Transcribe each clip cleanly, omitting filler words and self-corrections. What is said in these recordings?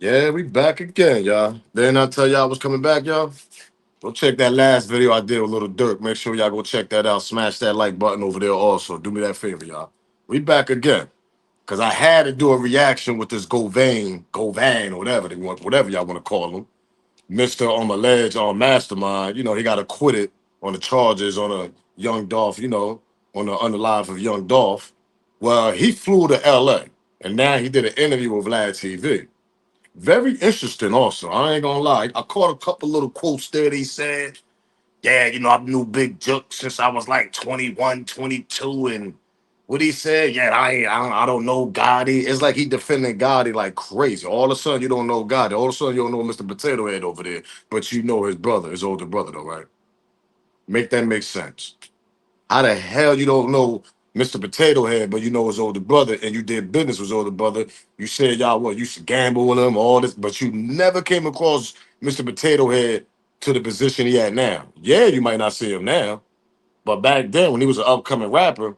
Yeah, we back again, y'all. Didn't I tell y'all I was coming back, y'all? Go check that last video I did with Little Dirk. Make sure y'all go check that out. Smash that like button over there also. Do me that favor, y'all. We back again. Cause I had to do a reaction with this Govan, or whatever they want, whatever y'all want to call him. Mr. on my ledge on Mastermind. You know, he got acquitted on the charges on a young Dolph, on the underlife of young Dolph. Well, he flew to LA and now he did an interview with VladTv. Very interesting, also. I ain't gonna lie. I caught a couple little quotes there. He said, yeah, I knew Big Jook since I was like 21, 22, and what he said, yeah, I don't know Gotti. It's like he defending Gotti like crazy. All of a sudden, you don't know Gotti. All of a sudden, you don't know Mr. Potato Head over there, but you know his brother, his older brother, though, right? Make that make sense. How the hell you don't know Mr. Potato Head, but you know his older brother, and you did business with his older brother? You said y'all what? You used to gamble with him, all this, but you never came across Mr. Potato Head to the position he at now. Yeah, you might not see him now, but back then when he was an upcoming rapper,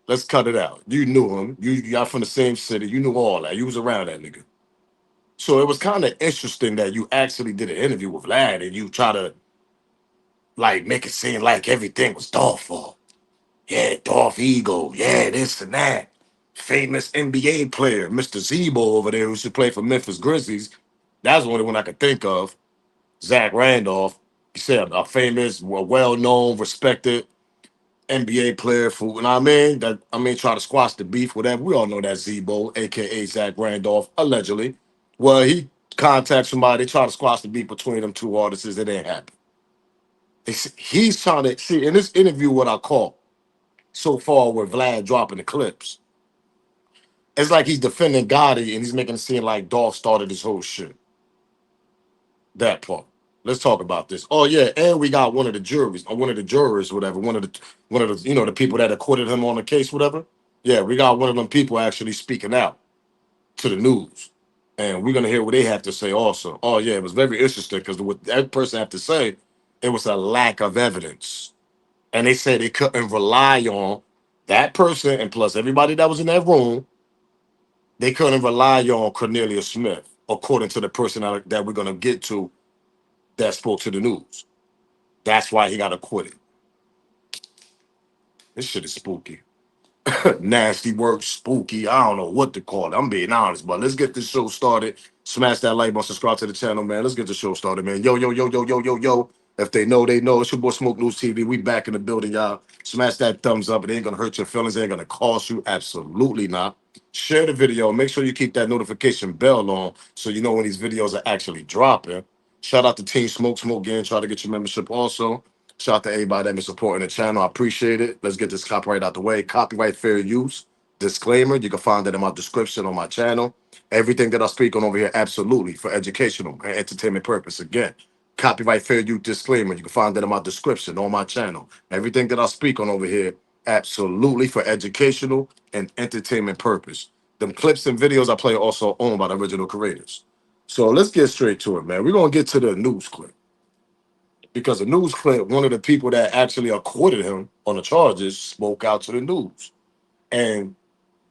let's cut it out. You knew him. Y'all from the same city. You knew all that. You was around that nigga. So it was kind of interesting that you actually did an interview with Vlad and you try to like make it seem like everything was Dolph's fault. Yeah, Dolph Ego. Yeah, this and that. Famous NBA player, Mr. Zebo over there, who used to play for Memphis Grizzlies. That's the only one I could think of. Zach Randolph. He said a famous, well-known, respected NBA player for, you know what I mean? Try to squash the beef, whatever. We all know that Zebo, aka Zach Randolph, allegedly. Well, he contacts somebody, try to squash the beef between them two artists. It didn't happen. He's trying to see in this interview what I call so far with Vlad dropping the clips. It's like he's defending Gotti and he's making it seem like Dolph started this whole shit. That part. Let's talk about this. Oh yeah, and we got one of the juries, or one of the jurors, whatever. One of the the people that acquitted him on the case, whatever. Yeah, we got one of them people actually speaking out to the news, and we're gonna hear what they have to say also. Oh yeah, it was very interesting because what that person had to say, it was a lack of evidence, and they said they couldn't rely on that person, and plus everybody that was in that room, they couldn't rely on Cornelius Smith, according to the person that we're gonna get to that spoke to the news. That's why he got acquitted. This shit is spooky. Nasty work, spooky. I don't know what to call it. I'm being honest, but let's get this show started. Smash that like button, subscribe to the channel, man. Let's get the show started, man. Yo, yo, yo, yo, yo, yo, yo. If they know, they know. It's your boy Smoke News TV. We back in the building, y'all. Smash that thumbs up. It ain't gonna hurt your feelings. It ain't gonna cost you. Absolutely not. Share the video. Make sure you keep that notification bell on so you know when these videos are actually dropping. Shout out to Team Smoke Gang. Try to get your membership also. Shout out to everybody that been supporting the channel. I appreciate it. Let's get this copyright out the way. Copyright fair use. Disclaimer. You can find that in my description on my channel. Everything that I speak on over here, absolutely for educational and entertainment purpose. Again, copyright fair use disclaimer. You can find that in my description on my channel. Everything that I speak on over here, absolutely for educational and entertainment purpose. Them clips and videos I play are also owned by the original creators. So let's get straight to it, man. We're gonna get to the news clip because the news clip, one of the people that actually acquitted him on the charges spoke out to the news. And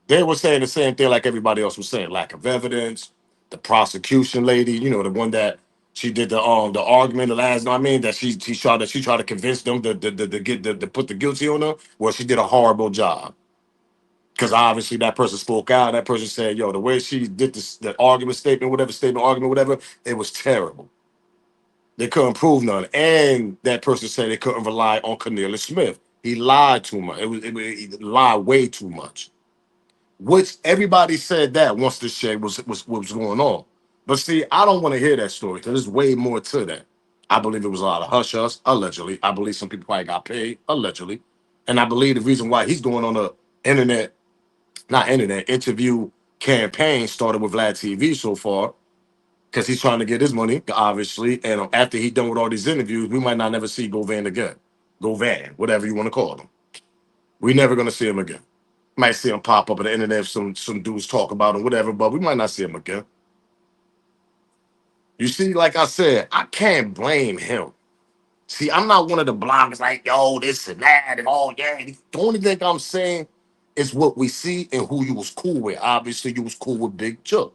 they were saying the same thing like everybody else was saying, lack of evidence. The prosecution lady, the one that she did the argument the last, that she tried to convince them to put the guilty on her. Well, she did a horrible job. Because obviously that person spoke out. That person said, yo, the way she did this, the argument statement, whatever, it was terrible. They couldn't prove none. And that person said they couldn't rely on Cornelius Smith. He lied too much. He lied way too much. Which everybody said that once this shit was what was going on. But see, I don't want to hear that story because there's way more to that. I believe it was a lot of hush hush, allegedly. I believe some people probably got paid, allegedly. And I believe the reason why he's going on the internet, not internet, interview campaign started with Vlad TV so far because he's trying to get his money, obviously. And after he's done with all these interviews, we might not never see Govan again. Govan, whatever you want to call him. We're never going to see him again. Might see him pop up on the internet if some dudes talk about him, whatever, but we might not see him again. You see, like I said, I can't blame him. See, I'm not one of the bloggers like, yo, this and that and all, yeah. The only thing I'm saying is what we see and who you was cool with. Obviously, you was cool with Big Chuck.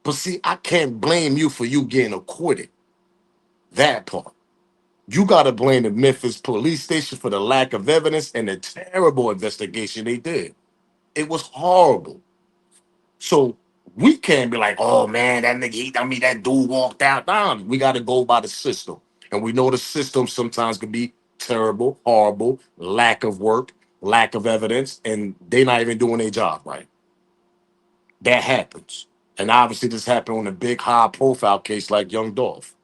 But see, I can't blame you for you getting acquitted. That part. You got to blame the Memphis police station for the lack of evidence and the terrible investigation they did. It was horrible. So we can't be like, oh man, that nigga, that dude walked out. Nah, we got to go by the system. And we know the system sometimes can be terrible, horrible, lack of work, lack of evidence, and they not even doing their job right. That happens. And obviously this happened on a big high profile case like Young Dolph,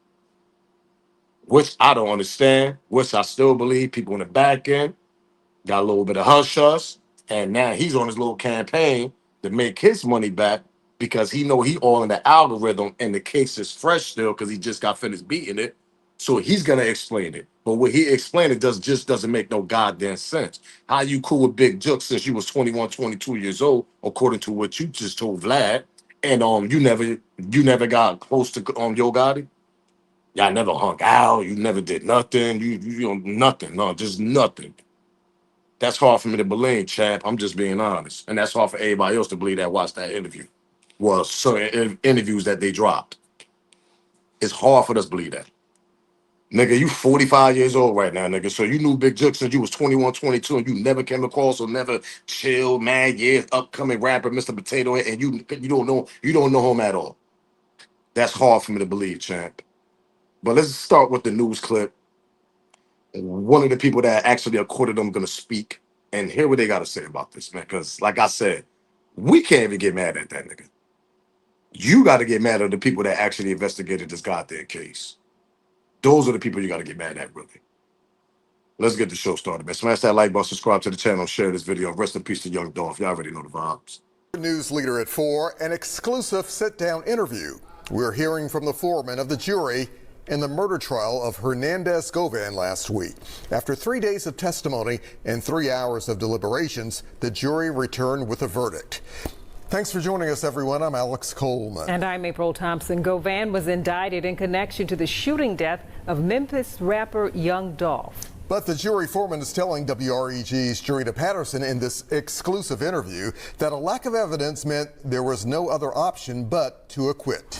which I don't understand, which I still believe people in the back end got a little bit of hush hush, and now he's on his little campaign to make his money back because he know he all in the algorithm and the case is fresh still because he just got finished beating it. So he's gonna explain it. But what he explained it doesn't make no goddamn sense. How you cool with Big Jook since you was 21, 22 years old, according to what you just told Vlad, and you never got close to Yo Gotti? Y'all never hung out, you never did nothing, nothing, no, just nothing. That's hard for me to believe, champ. I'm just being honest. And that's hard for everybody else to believe that watched that interview. Well, certain interviews that they dropped. It's hard for us to believe that. Nigga, you 45 years old right now, nigga. So you knew Big Jook since you was 21, 22, and you never came across or never chill, mad, yeah, upcoming rapper, Mr. Potato Head, and you don't know him at all. That's hard for me to believe, champ. But let's start with the news clip. One of the people that actually acquitted them gonna speak and hear what they gotta say about this, man. Because like I said, we can't even get mad at that nigga. You gotta get mad at the people that actually investigated this goddamn case. Those are the people you gotta get mad at, really. Let's get the show started, man. Smash that like button, subscribe to the channel, share this video. Rest in peace to Young Dolph. Y'all already know the vibes. News leader at 4, an exclusive sit-down interview. We're hearing from the foreman of the jury in the murder trial of Hernandez Govan last week. After 3 days of testimony and 3 hours of deliberations, the jury returned with a verdict. Thanks for joining us, everyone. I'm Alex Coleman. And I'm April Thompson. Govan was indicted in connection to the shooting death of Memphis rapper Young Dolph. But the jury foreman is telling WREG's Jarita Patterson in this exclusive interview that a lack of evidence meant there was no other option but to acquit.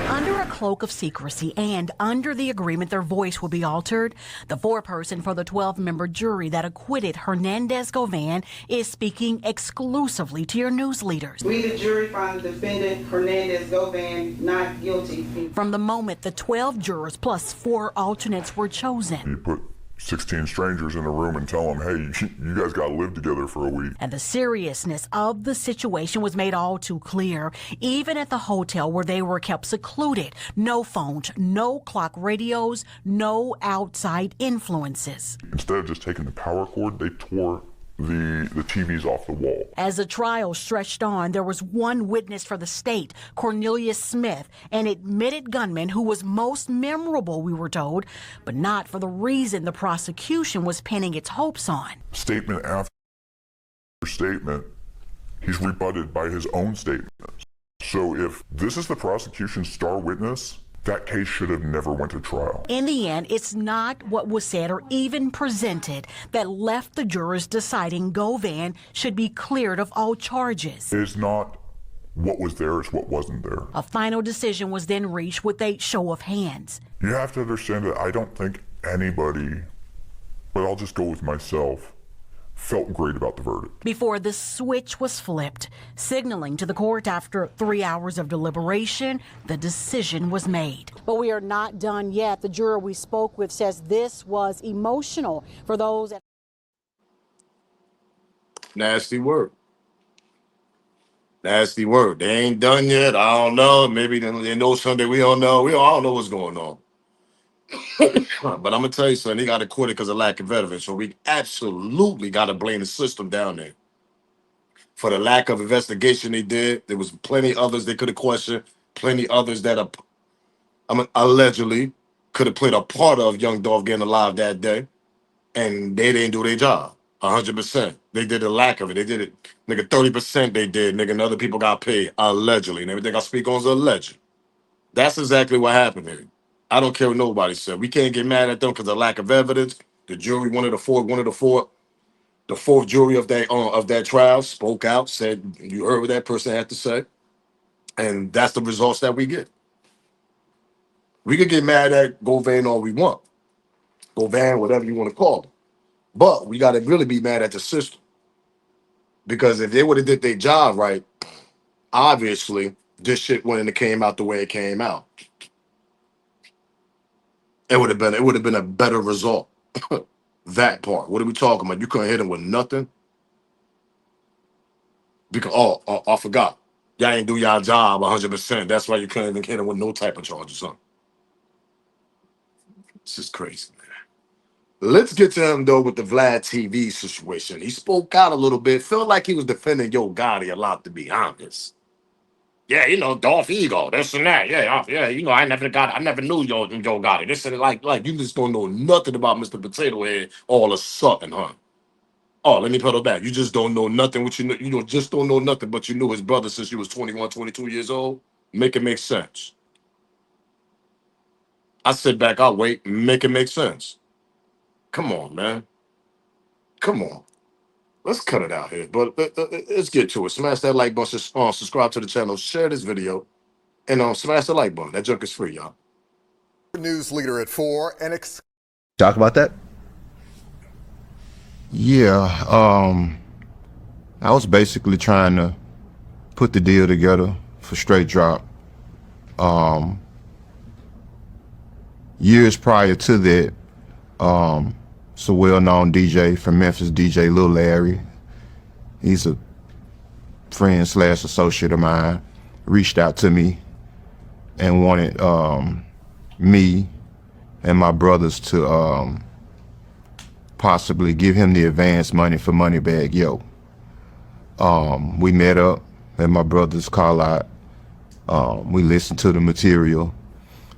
Under a cloak of secrecy and under the agreement their voice would be altered, the foreperson for the 12-member jury that acquitted Hernandez Govan is speaking exclusively to your news leaders. We, the jury, find the defendant Hernandez Govan not guilty. From the moment the 12 jurors plus 4 alternates were chosen. You put 16 strangers in a room and tell them, hey, you guys got to live together for a week. And the seriousness of the situation was made all too clear, even at the hotel where they were kept secluded. No phones, no clock radios, no outside influences. Instead of just taking the power cord, they tore the TVs off the wall. As the trial stretched on, there was one witness for the state, Cornelius Smith, an admitted gunman who was most memorable, we were told, but not for the reason the prosecution was pinning its hopes on. Statement after statement, he's rebutted by his own statement. So if this is the prosecution's star witness, that case should have never went to trial. In the end, it's not what was said or even presented that left the jurors deciding Govan should be cleared of all charges. It's not what was there, it's what wasn't there. A final decision was then reached with a show of hands. You have to understand that I don't think anybody, but I'll just go with myself, felt great about the verdict. Before the switch was flipped, signaling to the court after 3 hours of deliberation, the decision was made. But we are not done yet. The juror we spoke with says this was emotional for those. Nasty word. Nasty word. They ain't done yet. I don't know. Maybe they know something we don't know. We all don't know what's going on. But I'm gonna tell you something, they got acquitted because of lack of evidence. So we absolutely gotta blame the system down there for the lack of investigation they did. There was plenty others they could have questioned, plenty others that allegedly could have played a part of Young Dolph getting alive that day, and they didn't do their job 100%. They did the lack of it. They did it, nigga. 30% they did, nigga. And other people got paid allegedly, and everything I speak on is alleged. That's exactly what happened here. I don't care what nobody said. We can't get mad at them because of lack of evidence. The jury, the fourth jury of that trial spoke out, said, you heard what that person had to say. And that's the results that we get. We could get mad at Govan all we want. Govan, whatever you want to call it. But we got to really be mad at the system. Because if they would have did their job right, obviously this shit wouldn't have came out the way it came out. It would have been a better result. That part. What are we talking about? You couldn't hit him with nothing. Because I forgot. Y'all ain't do y'all job 100%. That's why you couldn't even hit him with no type of charge or something. This is crazy, man. Let's get to him though with the VladTv situation. He spoke out a little bit. Felt like he was defending Yo Gotti a lot, to be honest. Yeah, you know, Dolph Ego, this and that. Yeah, you know, I never knew Yo Gotti. This and like you just don't know nothing about Mr. Potato Head all of a sudden, huh? Oh, let me pedal back. You just don't know nothing. What you just don't know nothing, but you knew his brother since you was 21, 22 years old. Make it make sense. I sit back, I'll wait, make it make sense. Come on, man. Come on. Let's cut it out here. But let's get to it. Smash that like button, subscribe to the channel, share this video, and smash the like button. That junk is free, y'all. News leader at 4 and talk about that. Yeah, I was basically trying to put the deal together for Straight Drop. Years prior to that, it's a well-known DJ from Memphis, DJ Lil Larry. He's a friend / associate of mine. Reached out to me and wanted me and my brothers to possibly give him the advance money for Moneybag Yo. We met up at my brother's call out. We listened to the material,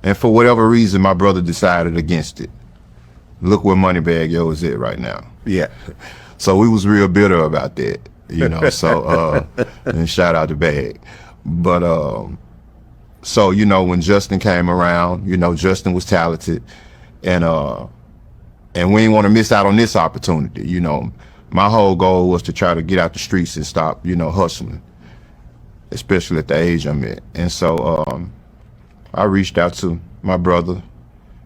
and for whatever reason, my brother decided against it. Look where Moneybag Yo is at right now. Yeah. So we was real bitter about that, you know. So and shout out to Bag. But so you know, when Justin came around, you know, Justin was talented, and we didn't want to miss out on this opportunity. You know, my whole goal was to try to get out the streets and stop, you know, hustling, especially at the age I'm at. And so I reached out to my brother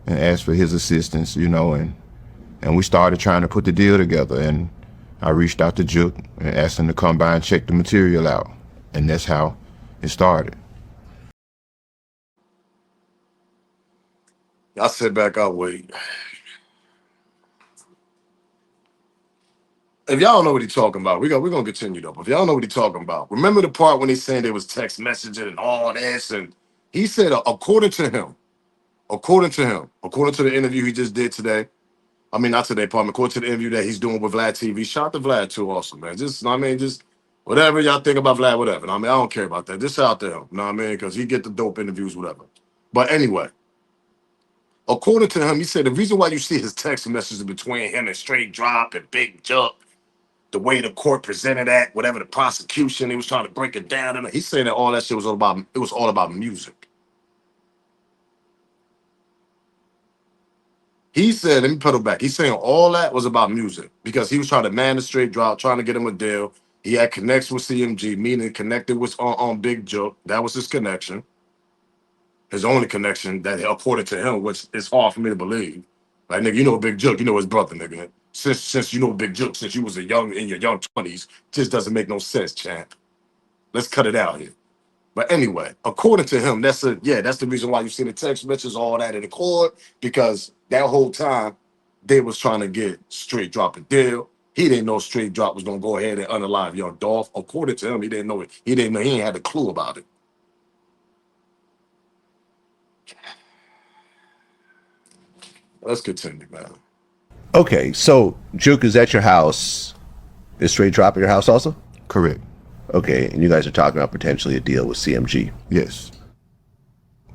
and asked for his assistance, you know, and we started trying to put the deal together. And I reached out to Juke and asked him to come by and check the material out. And that's how it started. I sit back, I'll wait. If y'all don't know what he's talking about, we're gonna continue though. If y'all know what he's talking about, remember the part when he's saying there was text messaging and all this, and he said, according to the interview he just did today, I mean not today, pardon me, according to the interview that he's doing with VladTv, shout out to Vlad too, also, man. Just, I mean, just whatever y'all think about Vlad, whatever. I mean, I don't care about that. Just out there, you know what I mean? Because he get the dope interviews, whatever. But anyway, according to him, he said the reason why you see his text messages between him and Straight Drop and Big Juck, the way the court presented that, whatever the prosecution, he was trying to break it down. And he's saying that all that shit was all about music. He said, let me pedal back. He's saying all that was about music because he was trying to man the Straight Drop, trying to get him a deal. He had connections with CMG, meaning connected with on Big Joke. That was his connection. His only connection that, according to him, which is hard for me to believe. Like, nigga, you know Big Joke, you know his brother, nigga. Since you know Big Joke, since you was in your young 20s, just doesn't make no sense, champ. Let's cut it out here. But anyway, according to him, that's the reason why you see the text messages, all that in the court, because that whole time they was trying to get Straight Drop a deal. He didn't know Straight Drop was gonna go ahead and unalive Young Dolph. According to him, he didn't know it. He ain't had a clue about it. Let's continue, man. Okay, so Juke is at your house. Is Straight Drop at your house also? Correct. Okay, and you guys are talking about potentially a deal with CMG. Yes.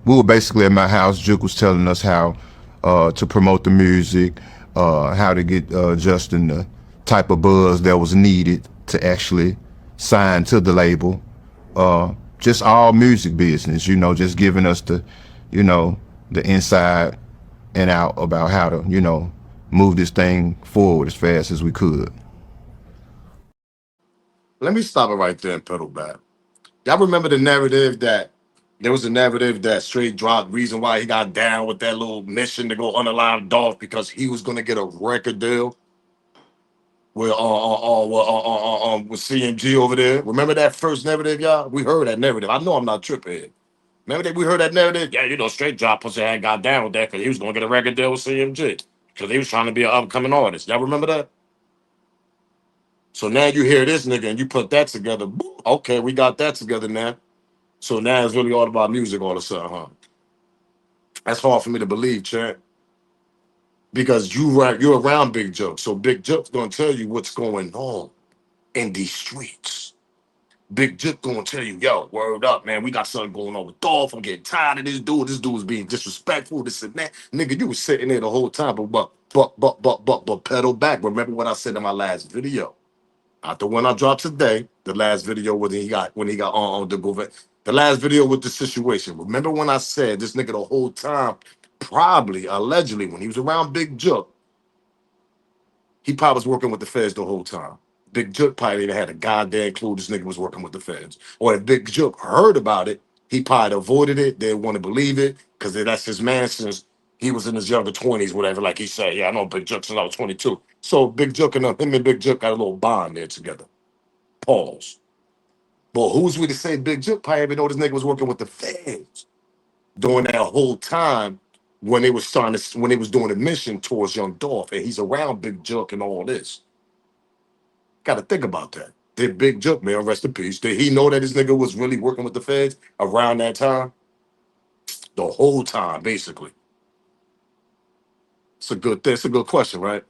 We were basically at my house. Juke was telling us how to promote the music, how to get Justin the type of buzz that was needed to actually sign to the label. Just all music business, you know, just giving us the, you know, the inside and out about how to, you know, move this thing forward as fast as we could. Let me stop it right there and pedal back. Y'all remember the narrative that there was a narrative that straight dropped reason why he got down with that little mission to go unalive Dolph because he was gonna get a record deal with CMG over there. Remember that first narrative, y'all? We heard that narrative. I know I'm not tripping. Remember that we heard that narrative? Yeah, straight drop pussy had got down with that because he was gonna get a record deal with CMG because he was trying to be an upcoming artist. Y'all remember that? So now you hear this nigga and you put that together. Okay, we got that together now. So now it's really all about music all of a sudden, huh? That's hard for me to believe, Chad. Because you're around Big Joke. So Big Joke's gonna tell you what's going on in these streets. Big Joke gonna tell you, yo, word up, man. We got something going on with Dolph. I'm getting tired of this dude. This dude was being disrespectful, this and that. Nigga, you was sitting there the whole time, but pedal back. Remember what I said in my last video. Not the one I dropped today. The last video when he got on the Govan. The last video with the situation. Remember when I said this nigga the whole time, probably, allegedly, when he was around Big Jook, he probably was working with the feds the whole time. Big Jook probably didn't had a goddamn clue this nigga was working with the feds. Or if Big Jook heard about it, he probably avoided it. They didn't want to believe it because that's his man since he was in his younger 20s, whatever. Like he said, yeah, I know Big Jook since I was 22. So Big Jook and him and Big Jook got a little bond there together. Pause. But who's we to say Big Jook probably even know this nigga was working with the feds during that whole time when they was when they was doing a mission towards Young Dolph and he's around Big Jook and all this. Gotta think about that. Did Big Jook, man, rest in peace, did he know that this nigga was really working with the feds around that time? The whole time, basically. It's a good thing. It's a good question, right?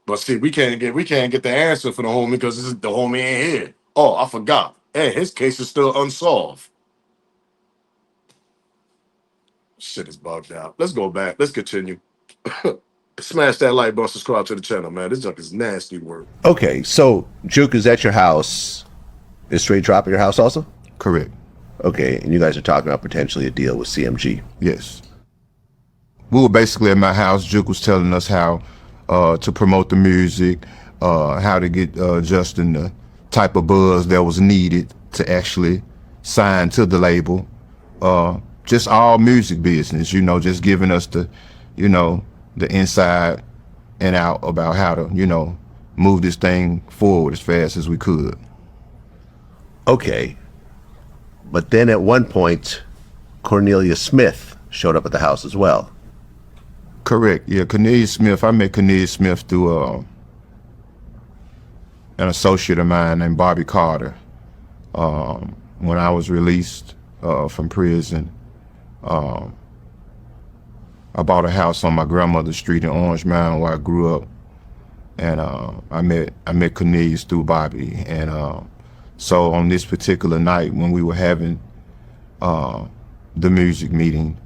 But see, we can't get the answer for the homie because the homie ain't here. Oh, I forgot. Hey, his case is still unsolved. Shit is bugged out. Let's go back. Let's continue. Smash that like button, subscribe to the channel, man. This junk is nasty work. Okay, so Juke is at your house. Is Straight Drop at your house also? Correct. Okay, and you guys are talking about potentially a deal with CMG. Yes. We were basically at my house. Juke was telling us how to promote the music, how to get Justin the type of buzz that was needed to actually sign to the label. Just all music business, just giving us the, the inside and out about how to, move this thing forward as fast as we could. Okay. But then at one point, Cornelia Smith showed up at the house as well. Correct. Yeah, Cornelia Smith. I met Cornelia Smith through an associate of mine named Bobby Carter. When I was released from prison, I bought a house on my grandmother's street in Orange Mound where I grew up, and I met Cornelius through Bobby. And so on this particular night when we were having the music meeting,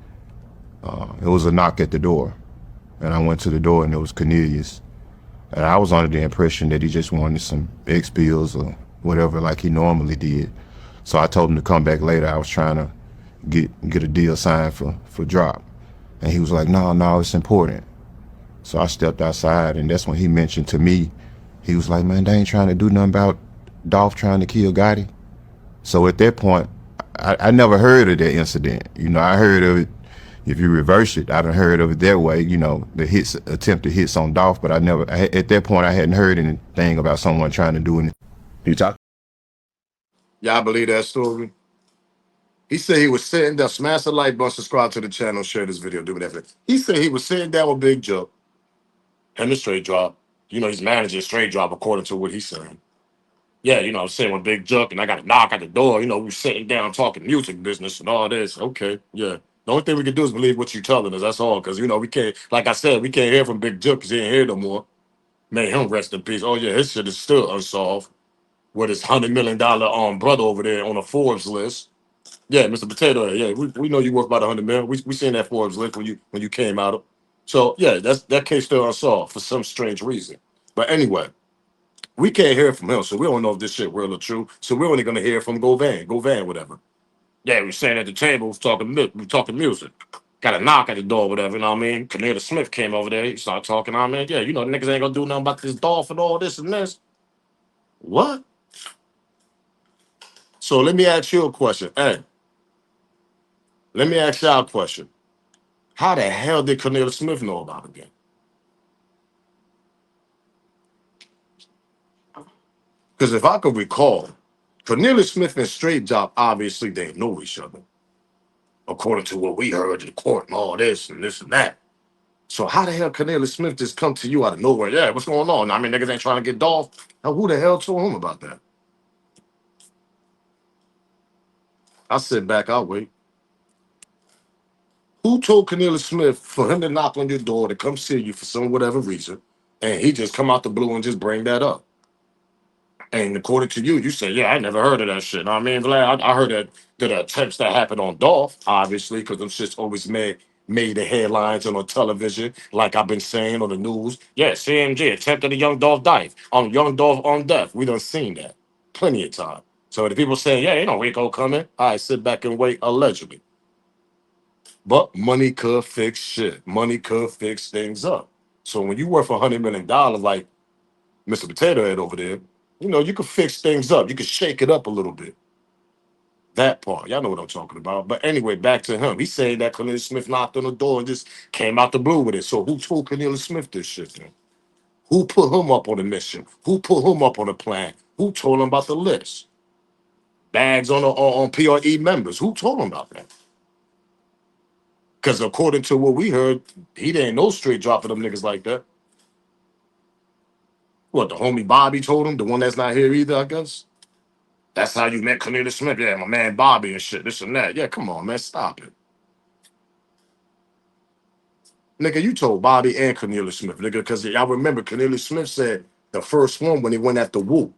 it was a knock at the door. And I went to the door and it was Cornelius. And I was under the impression that he just wanted some X bills or whatever like he normally did. So I told him to come back later. I was trying to get a deal signed for Drop. And he was like, no, it's important. So I stepped outside and that's when he mentioned to me, he was like, man, they ain't trying to do nothing about Dolph trying to kill Gotti. So at that point, I never heard of that incident. I heard of it. If you reverse it, I done heard of it that way, the attempted hits on Dolph, but at that point, I hadn't heard anything about someone trying to do anything. You talk? Y'all believe that story? He said he was sitting down, smash the like button, subscribe to the channel, share this video, do whatever. He said he was sitting down with Big Joe, him and Straight Drop. He's managing Straight Drop according to what he's saying. Yeah, I'm sitting with Big Joke and I got to knock at the door. We were sitting down talking music business and all this. Okay, yeah. The only thing we can do is believe what you're telling us. That's all. Because, we can't, like I said, we can't hear from Big Joke because he ain't here no more. May him rest in peace. Oh, yeah, his shit is still unsolved with his $100 million brother over there on a Forbes list. Yeah, Mr. Potato Head. Yeah, we know you worth about $100 million. We seen that Forbes list when you came out. So, yeah, that case still unsolved for some strange reason. But anyway. We can't hear from him, so we don't know if this shit real or true. So we're only gonna hear from Govan, whatever. Yeah, we sitting at the table, we talking music. Got a knock at the door, whatever, you know what I mean? Cornelia Smith came over there, he started talking, I mean, yeah, the niggas ain't gonna do nothing about this Dolph and all this and this. What? So let me ask you a question. Hey, let me ask y'all a question. How the hell did Cornelia Smith know about it then? Because if I could recall, Cornelia Smith and Straight Job obviously they know each other, according to what we heard in court and all this and this and that. So how the hell Cornelia Smith just come to you out of nowhere? Yeah, what's going on? I mean, niggas ain't trying to get Dolph. Now, who the hell told him about that? I sit back, I'll wait. Who told Cornelia Smith for him to knock on your door to come see you for some whatever reason, and he just come out the blue and just bring that up? And according to you, you say, yeah, I never heard of that shit. Know what I mean, Vlad, I heard that attempts that happened on Dolph, obviously, because them shits always made the headlines and on television, like I've been saying on the news. Yeah, CMG attempted a young Dolph dive on young Dolph on death. We done seen that plenty of time. So the people saying, yeah, ain't no Rico coming. I sit back and wait, allegedly. But money could fix shit. Money could fix things up. So when you worth $100 million, like Mr. Potato Head over there, you know, you can fix things up. You can shake it up a little bit. That part. Y'all know what I'm talking about. But anyway, back to him. He saying that Cornelia Smith knocked on the door and just came out the blue with it. So who told Cornelia Smith this shit then? Who put him up on the mission? Who put him up on the plan? Who told him about the list? Bags on PRE members. Who told him about that? Because according to what we heard, he didn't know straight drop for them niggas like that. What, the homie Bobby told him? The one that's not here either, I guess? That's how you met Cornelia Smith. Yeah, my man Bobby and shit, this and that. Yeah, come on, man, stop it. Nigga, you told Bobby and Cornelia Smith, nigga, because y'all remember Cornelia Smith said the first one when he went after Wu,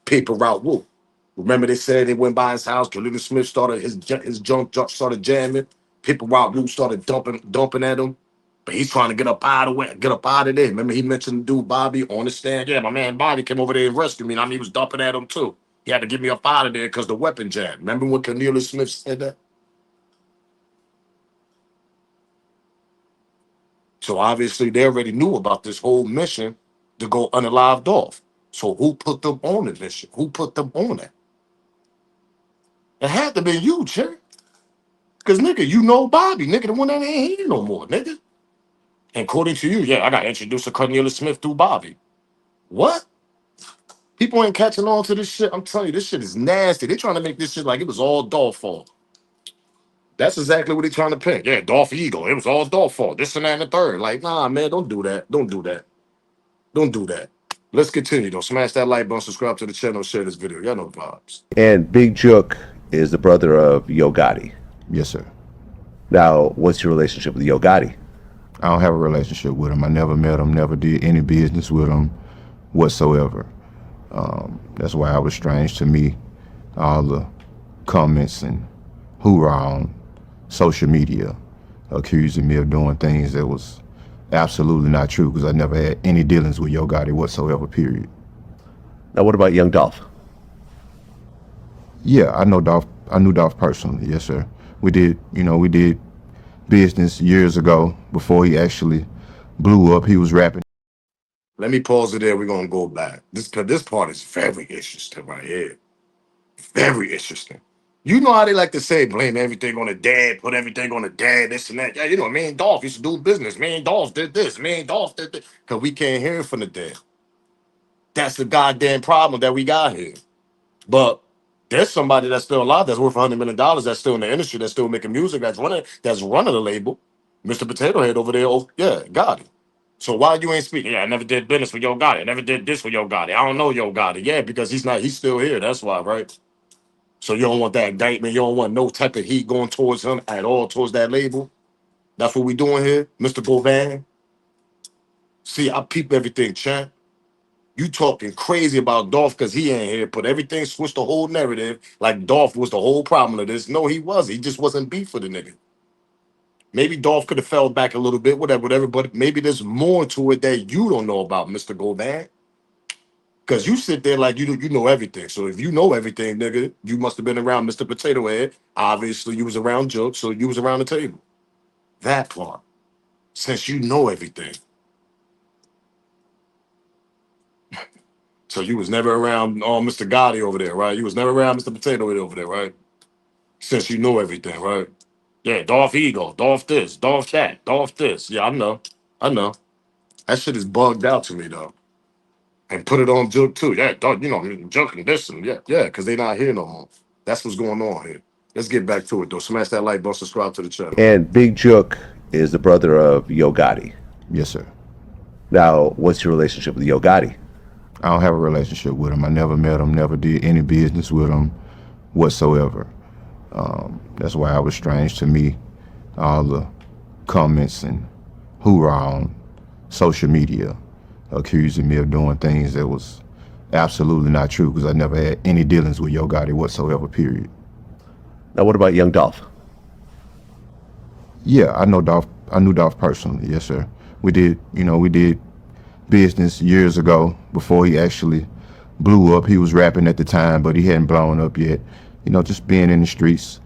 paper route Wu. Remember they said they went by his house, Cornelia Smith started, his junk started jamming, paper route Wu started dumping at him. But he's trying to get up out of way, get up out of there. Remember he mentioned the dude Bobby on the stand. Yeah, my man Bobby came over there and rescued me. And I mean, he was dumping at him too. He had to get me up out of there because the weapon jam. Remember when Cornelia Smith said that? So obviously they already knew about this whole mission to go unalive Dolph. So who put them on the mission? Who put them on it? It had to be you, Cherry. Because nigga, you know Bobby, nigga, the one that ain't here no more, nigga. And according to you, yeah, I got introduced to Cornelia Smith through Bobby. What? People ain't catching on to this shit. I'm telling you, this shit is nasty. They trying to make this shit like it was all Dolph fault. That's exactly what they trying to pick. Yeah, Dolph Eagle. It was all Dolph fault. This and that and the third. Like, nah, man, don't do that. Don't do that. Don't do that. Let's continue though. Smash that like button, subscribe to the channel, share this video. Y'all know the vibes. And Big Jook is the brother of Yo Gotti. Yes, sir. Now, what's your relationship with Yo Gotti? I don't have a relationship with him. I never met him, never did any business with him whatsoever. That's why it was strange to me, all the comments and hoorah on social media accusing me of doing things that was absolutely not true, because I never had any dealings with Yo Gotti whatsoever, period. Now, what about Young Dolph? Yeah, I know Dolph. I knew Dolph personally. Yes, sir. We did business years ago before he actually blew up. He was rapping. Let me pause it there. We're gonna go back. This part is very interesting right here. Very interesting. You know how they like to say blame everything on the dad, put everything on the dad, this and that. Yeah, you know, me and Dolph used to do business. Me and Dolph did this. Me and Dolph did this. Because we can't hear it from the dad. That's the goddamn problem that we got here. But there's somebody that's still alive that's worth $100 million that's still in the industry, that's still making music, that's running the label. Mr. Potato Head over there, oh yeah, got it. So why you ain't speaking? Yeah, I never did business with Yo Gotti. I never did this with Yo Gotti. I don't know Yo Gotti. Yeah, because he's still here. That's why, right? So you don't want that indictment. You don't want no type of heat going towards him at all, towards that label. That's what we doing here, Mr. Govan. See, I peep everything, champ. You talking crazy about Dolph because he ain't here, but everything switched the whole narrative like Dolph was the whole problem of this. No, he wasn't. He just wasn't beef for the nigga. Maybe Dolph could have fell back a little bit, whatever, but maybe there's more to it that you don't know about, Mr. Govan. Because you sit there like you know everything. So if you know everything, nigga, you must have been around Mr. Potato Head. Obviously, you was around Joke, so you was around the table. That part. Since you know everything. So you was never around Mr. Gotti over there, right? You was never around Mr. Potato Head over there, right? Since you know everything, right? Yeah, Dolph Eagle, Dolph this, Dolph that, Dolph this. Yeah, I know. I know. That shit is bugged out to me, though. And put it on Jook, too. Yeah, dog, you know, Jook and this and yeah, because they not here no more. That's what's going on here. Let's get back to it, though. Smash that like button, subscribe to the channel. And Big Jook is the brother of Yo Gotti. Yes, sir. Now, what's your relationship with Yo Gotti? I don't have a relationship with him. I never met him, never did any business with him whatsoever. That's why it was strange to me, all the comments and hoorah on social media accusing me of doing things that was absolutely not true, because I never had any dealings with Yo Gotti whatsoever, period. Now, what about Young Dolph? Yeah, I know Dolph. I knew Dolph personally. Yes, sir. We did business years ago before he actually blew up. He was rapping at the time, but he hadn't blown up yet. You know, just being in the streets,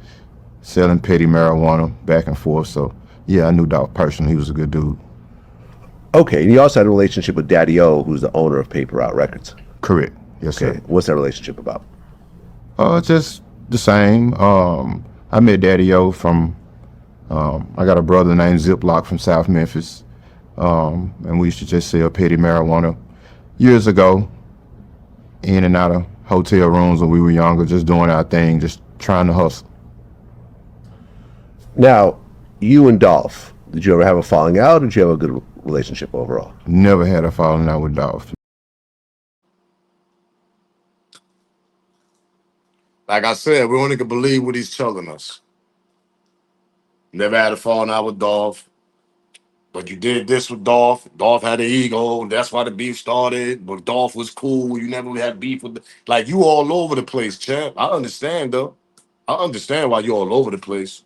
selling petty marijuana back and forth. So, yeah, I knew Dolph personally. He was a good dude. Okay, and you also had a relationship with Daddy O, who's the owner of Paper Out Records. Correct. Yes, Okay, sir. what's that relationship about? Just the same. I met Daddy O from, I got a brother named Ziploc from South Memphis. And we used to just sell petty marijuana years ago, in and out of hotel rooms when we were younger, just doing our thing, just trying to hustle. Now, you and Dolph, did you ever have a falling out, or did you have a good relationship overall? Never had a falling out with Dolph. Like I said, we only can believe what he's telling us. Never had a falling out with Dolph. But you did this with Dolph. Dolph had an ego. That's why the beef started. But Dolph was cool. You never had beef with like you all over the place, champ. I understand though. I understand why you all over the place.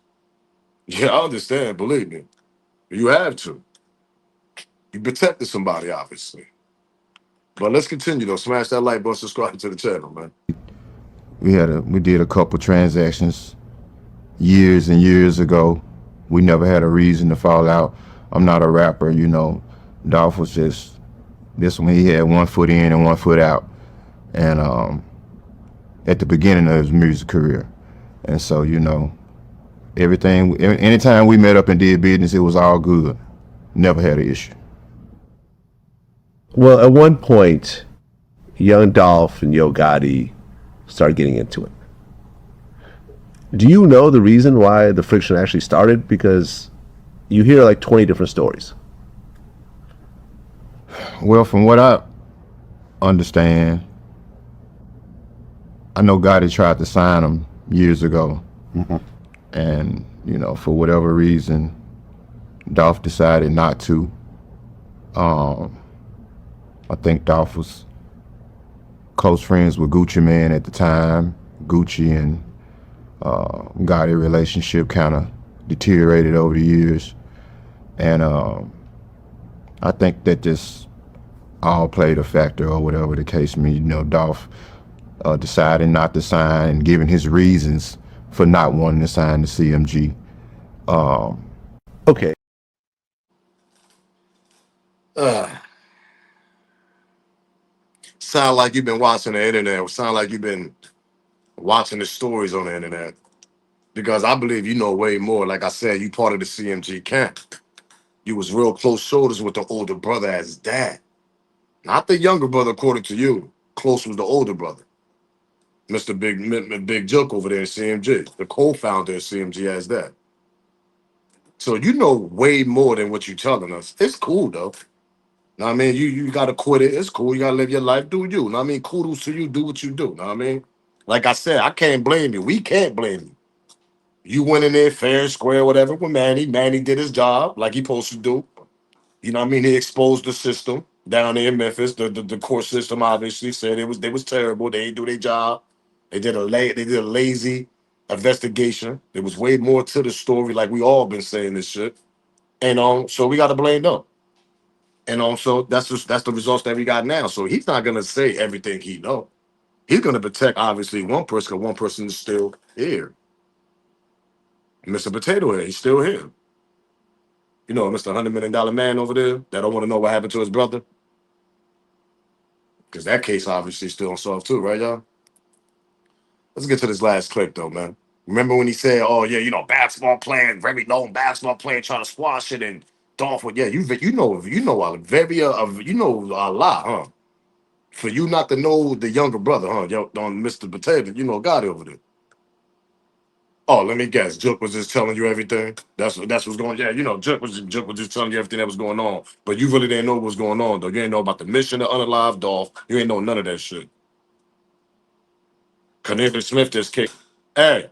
Yeah, I understand. Believe me. You have to. You protected somebody, obviously. But let's continue though. Smash that like button, subscribe to the channel, man. We did a couple transactions years and years ago. We never had a reason to fall out. I'm not a rapper, you know. Dolph was just, this one he had 1 foot in and 1 foot out. And at the beginning of his music career. And so, you know, anytime we met up and did business, it was all good. Never had an issue. Well, at one point, Young Dolph and Yo Gotti started getting into it. Do you know the reason why the friction actually started? Because you hear like 20 different stories. Well, from what I understand, I know Gotti tried to sign him years ago. Mm-hmm. And, you know, for whatever reason, Dolph decided not to. I think Dolph was close friends with Gucci Mane at the time. Gucci and Gotti relationship kind of deteriorated over the years. And I think that just all played a factor, or whatever the case may be. You know, Dolph deciding not to sign and giving his reasons for not wanting to sign the CMG. Okay. Sound like you've been watching the internet. Sound like you've been watching the stories on the internet. Because I believe you know way more. Like I said, you part of the CMG camp. You was real close shoulders with the older brother as his dad. Not the younger brother, according to you. Close was the older brother. Mr. Big Joke over there in CMG. The co-founder of CMG as that. So you know way more than what you're telling us. It's cool though. Know what I mean? You gotta quit it. It's cool. You gotta live your life. Do you. Know what I mean? Kudos to you. Do what you do. Know what I mean? Like I said, I can't blame you. We can't blame you. You went in there fair, square, whatever with Manny. Manny did his job like he supposed to do. You know what I mean? He exposed the system down there in Memphis. The court system obviously said they was terrible. They didn't do their job. They did a lazy investigation. There was way more to the story, like we all been saying this shit. And so we gotta blame them. And also that's the results that we got now. So he's not gonna say everything he know. He's gonna protect obviously one person, because one person is still here. Mr. Potato Head, he's still here. You know, Mr. $100 million man over there that don't want to know what happened to his brother. Because that case obviously still unsolved too, right, y'all? Let's get to this last clip though, man. Remember when he said, "Oh yeah, basketball playing, very known basketball player trying to squash it," and Dolph would, yeah, you know a lot, huh? For you not to know the younger brother, huh? Yo, on Mr. Potato, Gotti over there. Oh, let me guess. Jook was just telling you everything. That's what's going. Yeah, Jook was just telling you everything that was going on. But you really didn't know what was going on, though. You didn't know about the mission to unalive Dolph. You ain't know none of that shit. Cornelius Smith just kicked. Hey,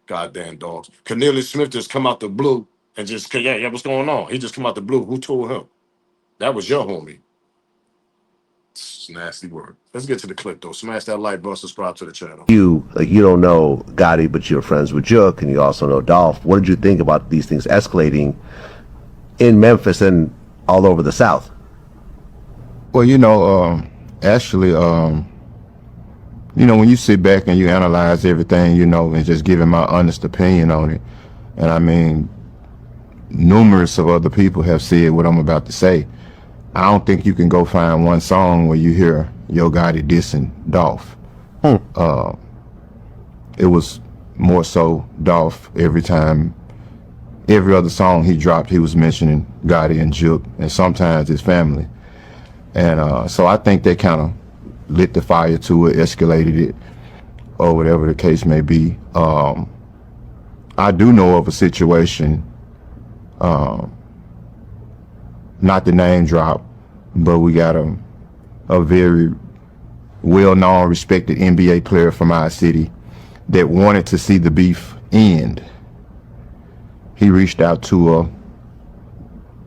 goddamn dogs. Cornelius Smith just come out the blue and just, yeah, what's going on? He just come out the blue. Who told him? That was your homie. It's nasty word. Let's get to the clip though. Smash that like button, subscribe to the channel. You don't know Gotti, but you're friends with Jook, and you also know Dolph. What did you think about these things escalating in Memphis and all over the South? Well, actually, when you sit back and you analyze everything, and just giving my honest opinion on it, and I mean, numerous of other people have said what I'm about to say. I don't think you can go find one song where you hear Yo Gotti dissing Dolph. It was more so Dolph every other song he dropped, he was mentioning Gotti and Jook, and sometimes his family. And so I think they kind of lit the fire to it, escalated it, or whatever the case may be. I do know of a situation, not the name drop, but we got a very well-known, respected NBA player from our city that wanted to see the beef end. He reached out to a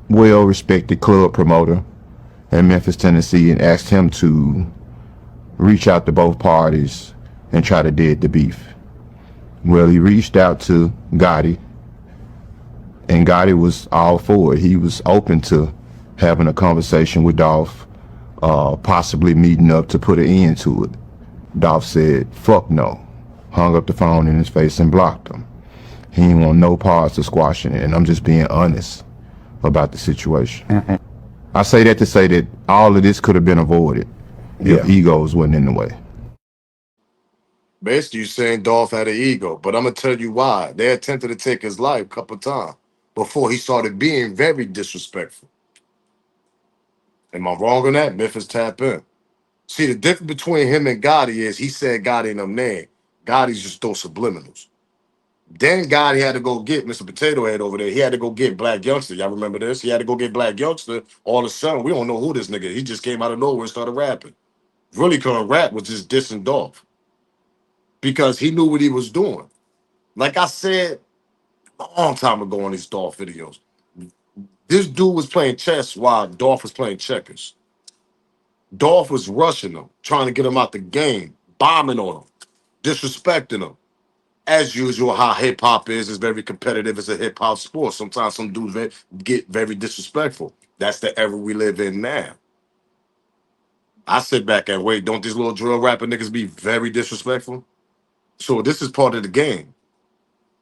well-respected club promoter in Memphis, Tennessee, and asked him to reach out to both parties and try to dead the beef. Well, he reached out to Gotti, and Gotti was all for it. He was open to having a conversation with Dolph, possibly meeting up to put an end to it. Dolph said, fuck no. Hung up the phone in his face and blocked him. He didn't want no parts of squashing it, and I'm just being honest about the situation. I say that to say that all of this could have been avoided if egos wasn't in the way. Basically, you're saying Dolph had an ego, but I'm gonna tell you why. They attempted to take his life a couple of times before he started being very disrespectful. Am I wrong on that? Memphis tap in. See, the difference between him and Gotti is he said Gotti in them name. Gotti's just those subliminals. Then Gotti had to go get Mr. Potato Head over there. He had to go get Black Youngster. Y'all remember this? He had to go get Black Youngster. All of a sudden, we don't know who this nigga is. He just came out of nowhere and started rapping. Really couldn't rap, was just dissing Dolph. Because he knew what he was doing. Like I said a long time ago on these Dolph videos, this dude was playing chess while Dolph was playing checkers. Dolph was rushing him, trying to get him out the game, bombing on him, disrespecting him. As usual, how hip hop is very competitive. It's a hip hop sport. Sometimes some dudes get very disrespectful. That's the era we live in now. I sit back and wait. Don't these little drill rapper niggas be very disrespectful? So this is part of the game.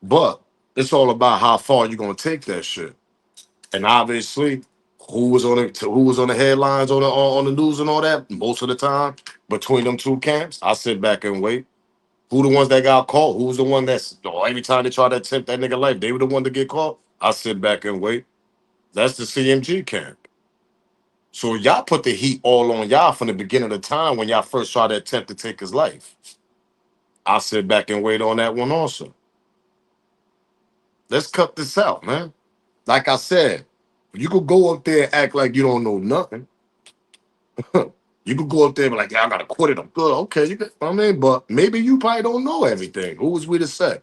But it's all about how far you're gonna take that shit. And obviously, who was on the headlines on the news and all that most of the time between them two camps? I sit back and wait. Who the ones that got caught? Who was the one that's every time they try to attempt that nigga life, they were the one to get caught? I sit back and wait. That's the CMG camp. So y'all put the heat all on y'all from the beginning of the time when y'all first tried to attempt to take his life. I sit back and wait on that one also. Let's cut this out, man. Like I said, you could go up there and act like you don't know nothing. You could go up there and be like, yeah, I gotta quit it. I'm good. Okay, but maybe you probably don't know everything. Who was we to say?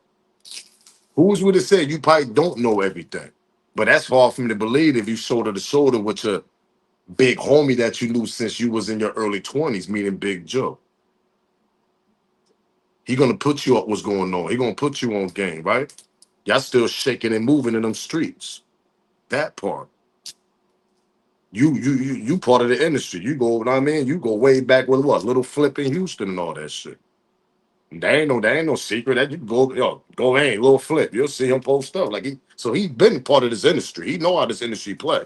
Who was we to say you probably don't know everything? But that's hard for me to believe if you shoulder to shoulder with your big homie that you knew since you was in your early 20s, meaning Big Joe. He gonna put you up what's going on. He gonna put you on game, right? Y'all still shaking and moving in them streets. That part. You part of the industry. You go, you know what I mean? You go way back with what? Little Flip in Houston and all that shit. There ain't no secret that you go in, Little Flip. You'll see him post up. So he's been part of this industry. He know how this industry play.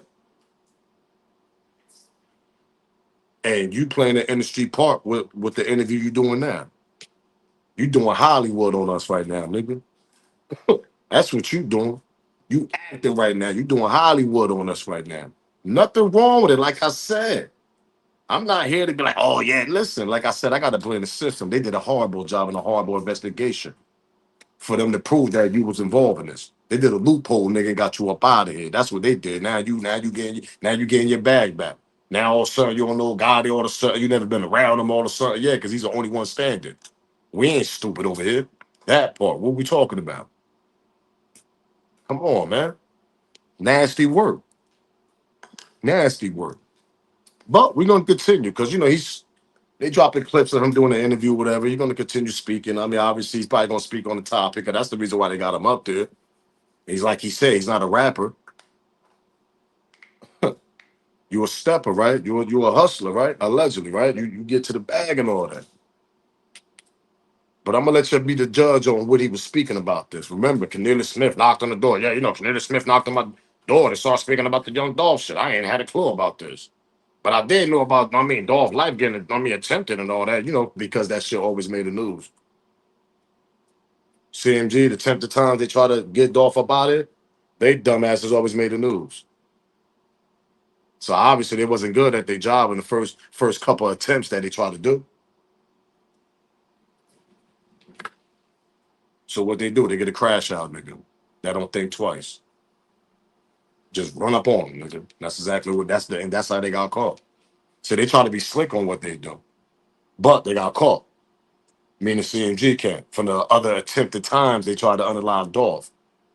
And you playing the industry part with the interview you doing now. You doing Hollywood on us right now, nigga. That's what you doing. You acting right now. You doing Hollywood on us right now. Nothing wrong with it. Like I said, I'm not here to be like, oh yeah, listen. Like I said, I got to blame the system. They did a horrible job and a horrible investigation for them to prove that you was involved in this. They did a loophole, nigga, and got you up out of here. That's what they did. Now you getting your bag back. Now all of a sudden you don't know God. All of a sudden you never been around him. All of a sudden, yeah, because he's the only one standing. We ain't stupid over here. That part. What we talking about? Come on, man. Nasty work. Nasty work. But we're gonna continue because they dropping clips of him doing an interview, whatever. He's gonna continue speaking. I mean, obviously he's probably gonna speak on the topic, and that's the reason why they got him up there. He's like he said, he's not a rapper. You a stepper, right? You a hustler, right? Allegedly, right? You get to the bag and all that. But I'm gonna let you be the judge on what he was speaking about this. Remember, Cornelius Smith knocked on the door. Yeah, Cornelius Smith knocked on my door and started speaking about the young Dolph shit. I ain't had a clue about this. But I did know about, Dolph life getting, attempted and all that, because that shit always made the news. CMG, the 10th times they try to get Dolph about it, they dumbasses always made the news. So obviously they wasn't good at their job in the first couple of attempts that they tried to do. So what they do, they get a crash out, nigga. That don't think twice. Just run up on them, nigga. That's exactly and that's how they got caught. So they try to be slick on what they do. But they got caught. Meaning CMG can. From the other attempted times they tried to unalive Dolph.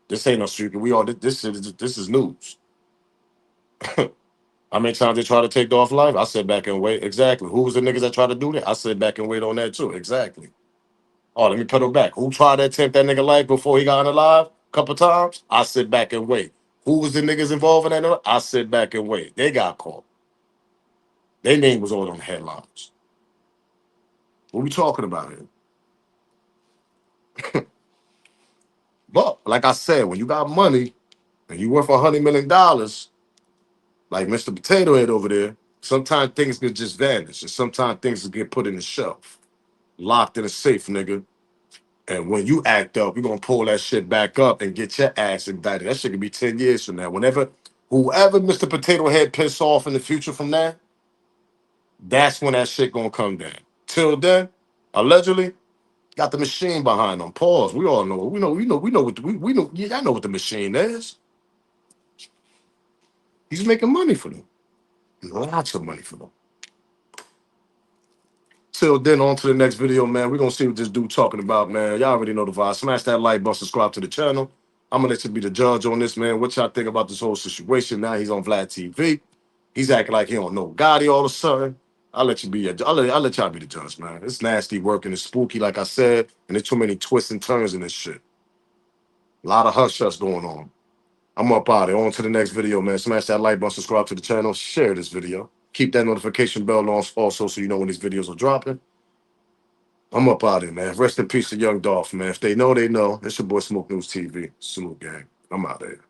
This ain't no secret. This is news. How many times they try to take Dolph life? I sit back and wait. Exactly. Who was the niggas that tried to do that? I sit back and wait on that too. Exactly. Oh, let me pedal back. Who tried to attempt that nigga life before he got unalive? A couple times? I sit back and wait. Who was the niggas involved in that? I sit back and wait. They got caught. Their name was all on the headlines. What we talking about here? But like I said, when you got money and you worth $100 million, like Mr. Potato Head over there, sometimes things can just vanish, and sometimes things can get put in the shelf, locked in a safe, nigga. And when you act up, you're gonna pull that shit back up and get your ass indicted. That shit could be 10 years from now. Whoever Mr. Potato Head piss off in the future from that, that's when that shit gonna come down. Till then, allegedly, got the machine behind them. Pause. We all know. We know what yeah, I know what the machine is. He's making money for them. Lots of money for them. Till then, on to the next video, man. We're gonna see what this dude talking about, man. Y'all already know the vibe. Smash that like button, subscribe to the channel. I'm gonna let you be the judge on this, man. What y'all think about this whole situation? Now he's on VladTv. He's acting like he don't know Gotti all of a sudden. I'll let y'all be the judge, man. It's nasty work and it's spooky, like I said, and there's too many twists and turns in this shit. A lot of hush going on. I'm up out of here. On to the next video, man. Smash that like button, subscribe to the channel, share this video. Keep that notification bell on also so you know when these videos are dropping. I'm up out of here, man. Rest in peace to young Dolph, man. If they know, they know. It's your boy Smoke News TV. Salute, gang. I'm out of here.